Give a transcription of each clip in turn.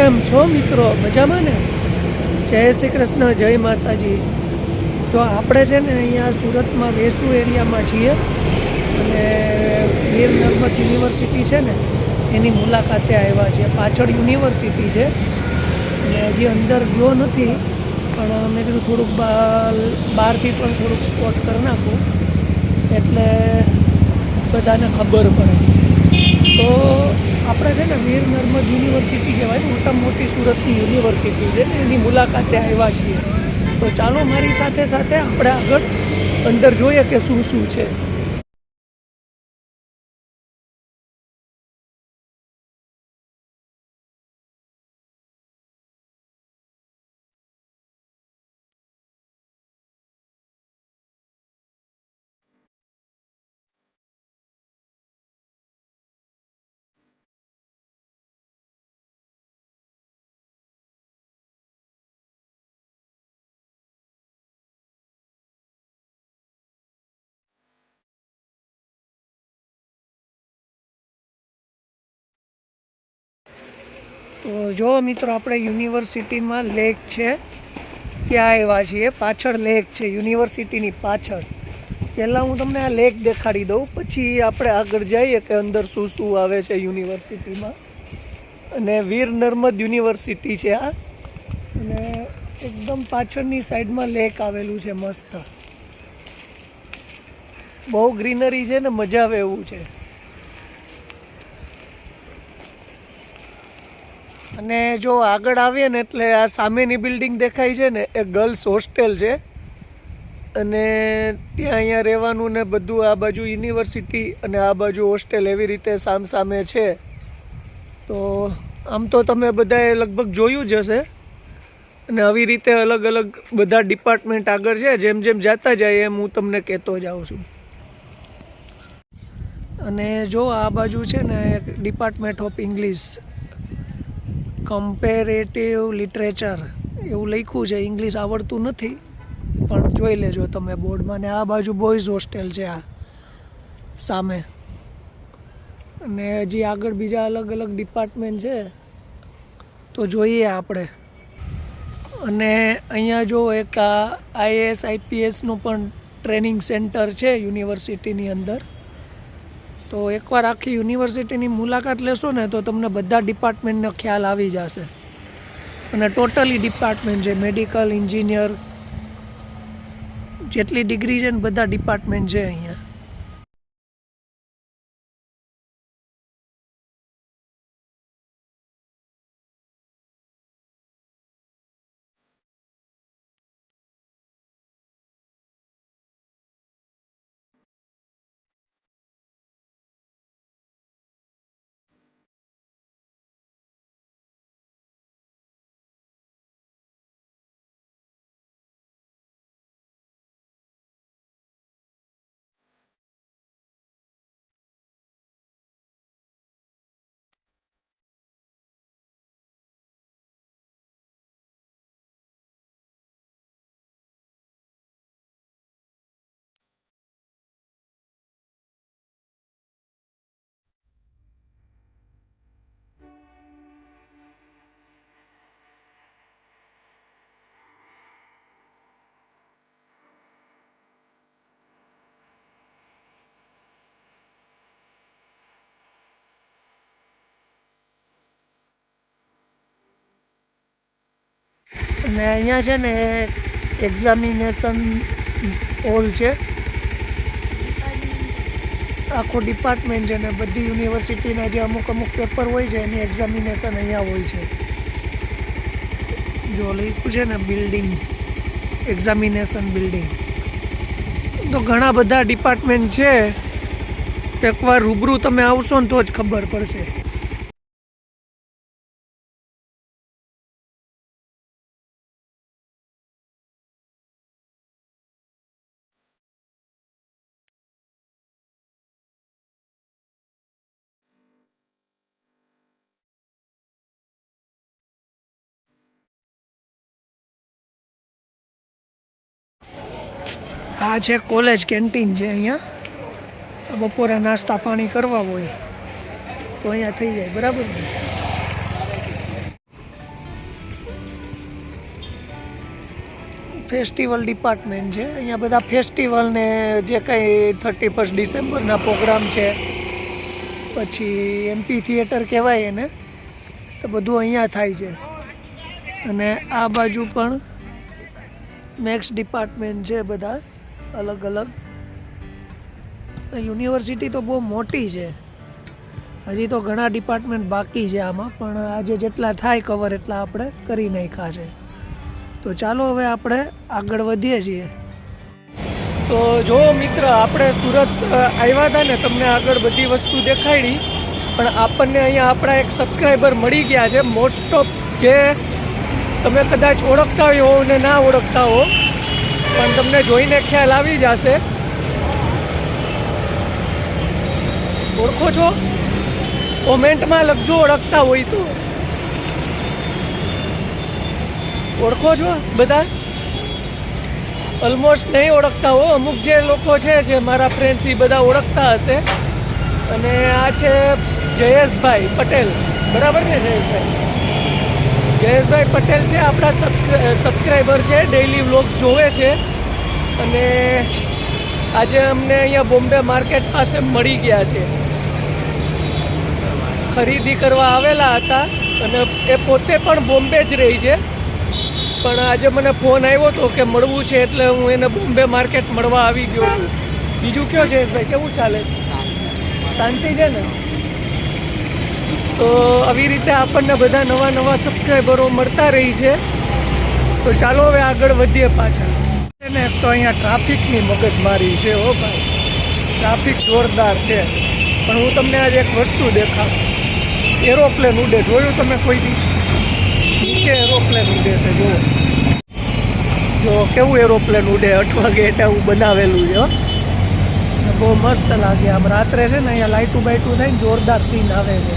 કેમ છો મિત્રો? મજામાં ને? જય શ્રી કૃષ્ણ, જય માતાજી. જો આપણે છે ને અહીંયા સુરતમાં વેસુ એરિયામાં છીએ અને વીર નર્મદ યુનિવર્સિટી છે ને એની મુલાકાતે આવ્યા છીએ. પાછળ યુનિવર્સિટી છે અને હજી અંદર ગયો નથી, પણ મેં કીધું થોડુંક બહારથી પણ થોડુંક સ્પોટ કરી નાખું એટલે બધાને ખબર પડે. તો આપણે છે ને વીર નર્મદ યુનિવર્સિટી કહેવાય, મોટામાં મોટી સુરતની યુનિવર્સિટી છે ને એની મુલાકાતે આવ્યા છીએ. તો ચાલો મારી સાથે સાથે આપણે આગળ અંદર જોઈએ કે શું શું છે. તો જો મિત્રો, આપણે યુનિવર્સિટીમાં લેક છે ત્યાં આવ્યા છીએ. પાછળ લેક છે યુનિવર્સિટીની પાછળ. પહેલાં હું તમને આ લેક દેખાડી દઉં, પછી આપણે આગળ જઈએ કે અંદર શું શું આવે છે યુનિવર્સિટીમાં. અને વીર નર્મદ યુનિવર્સિટી છે આ, અને એકદમ પાછળની સાઈડમાં લેક આવેલું છે મસ્ત. બહુ ગ્રીનરી છે ને મજા આવે એવું છે. અને જો આગળ આવીએ ને એટલે આ સામેની બિલ્ડિંગ દેખાય છે ને એ ગર્લ્સ હોસ્ટેલ છે, અને ત્યાં અહીંયા રહેવાનું ને બધું. આ બાજુ યુનિવર્સિટી અને આ બાજુ હોસ્ટેલ એવી રીતે સામે છે. તો આમ તો તમે બધાએ લગભગ જોયું જ હશે. અને આવી રીતે અલગ અલગ બધા ડિપાર્ટમેન્ટ આગળ છે. જેમ જેમ જતા જાય એમ હું તમને કહેતો જાઉં છું. અને જો આ બાજુ છે ને department of English comparative literature એવું લખ્યું છે. ઇંગ્લિશ આવડતું નથી પણ જોઈ લેજો તમે બોર્ડમાં. ને આ બાજુ બોયઝ હોસ્ટેલ છે આ સામે. અને હજી આગળ બીજા અલગ અલગ ડિપાર્ટમેન્ટ છે તો જોઈએ આપણે. અને અહીંયા જો એક આઈએએસ આઈપીએસનું પણ ટ્રેનિંગ સેન્ટર છે યુનિવર્સિટીની અંદર. તો એકવાર આખી યુનિવર્સિટીની મુલાકાત લેશો ને તો તમને બધા ડિપાર્ટમેન્ટનો ખ્યાલ આવી જશે. અને ટોટલી ડિપાર્ટમેન્ટ છે, મેડિકલ, એન્જિનિયર, જેટલી ડિગ્રી છે ને બધા ડિપાર્ટમેન્ટ છે અહીંયા. અને અહીંયા છે ને એક્ઝામિનેશન હોલ છે. આખો ડિપાર્ટમેન્ટ છે ને બધી યુનિવર્સિટીના જે અમુક પેપર હોય છે એની એક્ઝામિનેશન અહીંયા હોય છે. જો લખ્યું છે ને બિલ્ડિંગ, એક્ઝામિનેશન બિલ્ડિંગ. તો ઘણા બધા ડિપાર્ટમેન્ટ છે. એકવાર રૂબરૂ તમે આવશો ને તો જ ખબર પડશે. આ છે કોલેજ કેન્ટીન છે. અહીંયા બપોરે નાસ્તા પાણી કરવા હોય તો અહીંયા થઈ જાય, બરાબર ને? ફેસ્ટિવલ ડિપાર્ટમેન્ટ છે. અહીંયા બધા ફેસ્ટિવલ ને જે કંઈ 31 ડિસેમ્બરના પ્રોગ્રામ છે, પછી એમપી થિયેટર કહેવાય એને, તો બધું અહીંયા થાય છે. અને આ બાજુ પણ મેક્સ ડિપાર્ટમેન્ટ છે, બધા અલગ અલગ. યુનિવર્સિટી તો બહુ મોટી છે, હજી તો ઘણા ડિપાર્ટમેન્ટ બાકી છે આમાં, પણ આજે જેટલા થાય કવર એટલા આપણે કરી નાખ્યા છે. તો ચાલો હવે આપણે આગળ વધીએ છીએ. તો જો મિત્ર, આપણે સુરત આવ્યા હતા ને, તમને આગળ બધી વસ્તુ દેખાડી, પણ આપણને અહીંયા આપણા એક સબસ્ક્રાઈબર મળી ગયા છે. મોસ્ટ ઓફ જે તમે કદાચ ઓળખતા હો ને ના ઓળખતા હો, પણ તમને જોઈને ખ્યાલ આવી જશે. ઓળખો છો? કોમેન્ટમાં લખજો ઓળખતા હોય તો. ઓળખો છો બધા? ઓલમોસ્ટ નહીં ઓળખતા હો, અમુક જે લોકો છે જે મારા ફ્રેન્ડ્સ એ બધા ઓળખતા હશે. અને આ છે જયેશભાઈ પટેલ, બરાબર ને? જયેશભાઈ પટેલ છે, આપણા સબસ્ક્રાઈબર છે, ડેઈલી વ્લોગ્સ જોવે છે. અને આજે અમને અહીંયા બોમ્બે માર્કેટ પાસે મળી ગયા છે. ખરીદી કરવા આવેલા હતા અને એ પોતે પણ બોમ્બે જ રહી છે, પણ આજે મને ફોન આવ્યો હતો કે મળવું છે, એટલે હું એને બોમ્બે માર્કેટ મળવા આવી ગયો છું. બીજું કયો જયેશભાઈ, કેવું ચાલે? શાંતિ છે ને? તો આવી રીતે આપણને બધા નવા નવા સબસ્ક્રાઈબરો મળતા રહી છે. તો ચાલો હવે આગળ વધીએ પાછા. ને તો અહીંયા ટ્રાફિકની મગજમારી છે. હો ભાઈ, ટ્રાફિક જોરદાર છે. પણ હું તમને આજે એક વસ્તુ દેખાડું. એરોપ્લેન ઉડે, જોયું તમે કોઈ દી? નીચે એરોપ્લેન ઉડે છે, જુઓ. જો કેવું એરોપ્લેન ઉડે, 8 વાગે એટલે આવું બનાવેલું છે. બહુ મસ્ત લાગે. આમ રાત્રે છે ને અહીંયા લાઇટું બાઇટું થઈને જોરદાર સીન આવે છે.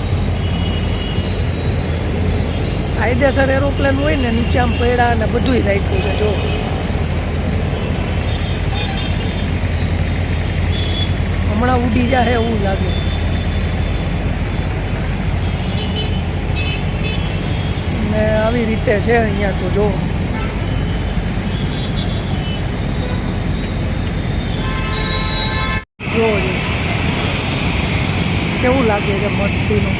કાયદેસર એરોપ્લેન હોય ને, નીચે આમ પૈડા ને બધુંય રાખ્યું છે. જો હમણાં ઉડી જાય એવું લાગે. ને આવી રીતે છે અહીંયા તો. જો કેવું લાગે છે, મસ્તીનું.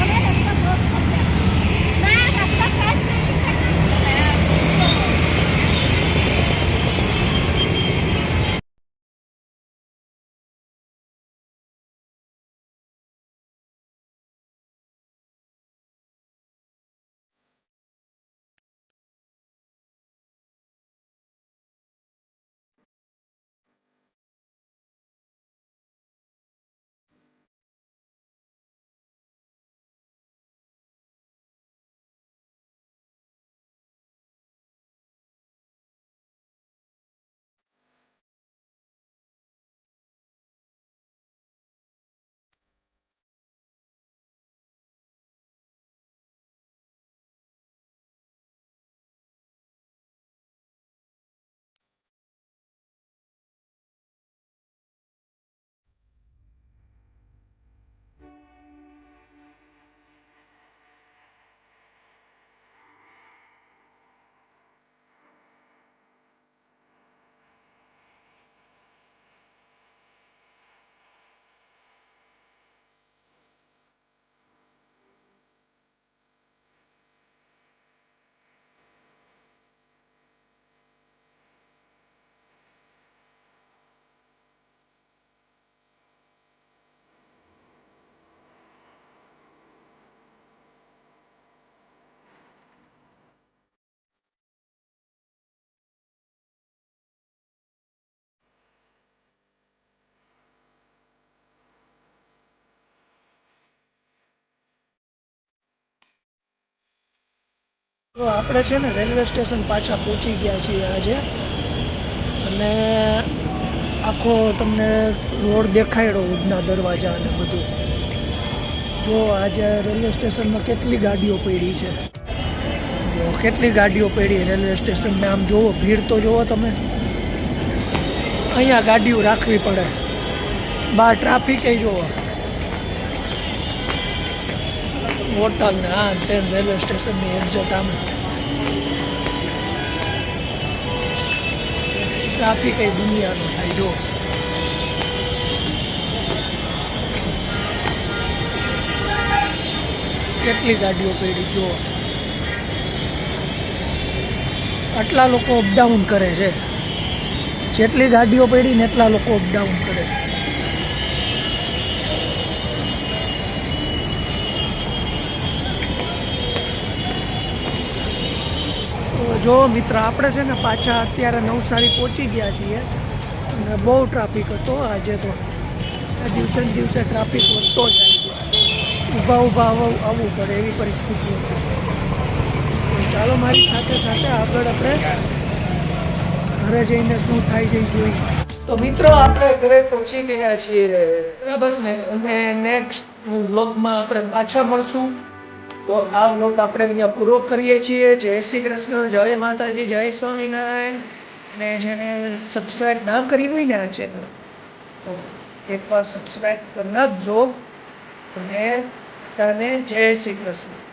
તો આપણે છે ને રેલવે સ્ટેશન પાછા પહોંચી ગયા છીએ આજે. અને આખો તમને રોડ દેખાડ્યો, ઉડના દરવાજા અને બધું. જો આજે રેલવે સ્ટેશનમાં કેટલી ગાડીઓ પડી છે. જો કેટલી ગાડીઓ પડી રેલવે સ્ટેશનમાં. આમ જુઓ, ભીડ તો જુઓ તમે. અહીંયા ગાડીઓ રાખવી પડે, બહાર ટ્રાફિક એ જુઓ. હોટલ ને આ તે રેલવે સ્ટેશનની એક્ઝેક્ટ આમ. ટ્રાફિક એ દુનિયાનો થાય જો. કેટલી ગાડીઓ પડી જો. આટલા લોકો અપડાઉન કરે છે. જેટલી ગાડીઓ પડી ને એટલા લોકો અપડાઉન કરે. તો જો મિત્ર, આપણે છે ને પાછા અત્યારે નવસારી પહોંચી ગયા છીએ અને બહુ ટ્રાફિક હતો આજે તો. આ દિવસે ને દિવસે ટ્રાફિક વધતો જાય છે. ઊભા ઊભા આવવું પડે એવી પરિસ્થિતિ હતી. તો ચાલો મારી સાથે સાથે આગળ આપણે ઘરે જઈને શું થાય છે એ જોઈએ. તો મિત્રો, આપણે ઘરે પહોંચી ગયા છીએ, બરાબર ને? અને નેક્સ્ટ વ્લોગમાં આપણે પાછા મળશું. તો આ વ્લોગ આપણે અહીંયા પૂરો કરીએ છીએ. જય શ્રી કૃષ્ણ, જય માતાજી, જય સ્વામિનારાયણ. અને જેને સબસ્ક્રાઈબ ના કરી હોય ને આ ચેનલ, તો એકવાર સબસ્ક્રાઈબ કરી નાખજો. અને તને જય શ્રી કૃષ્ણ.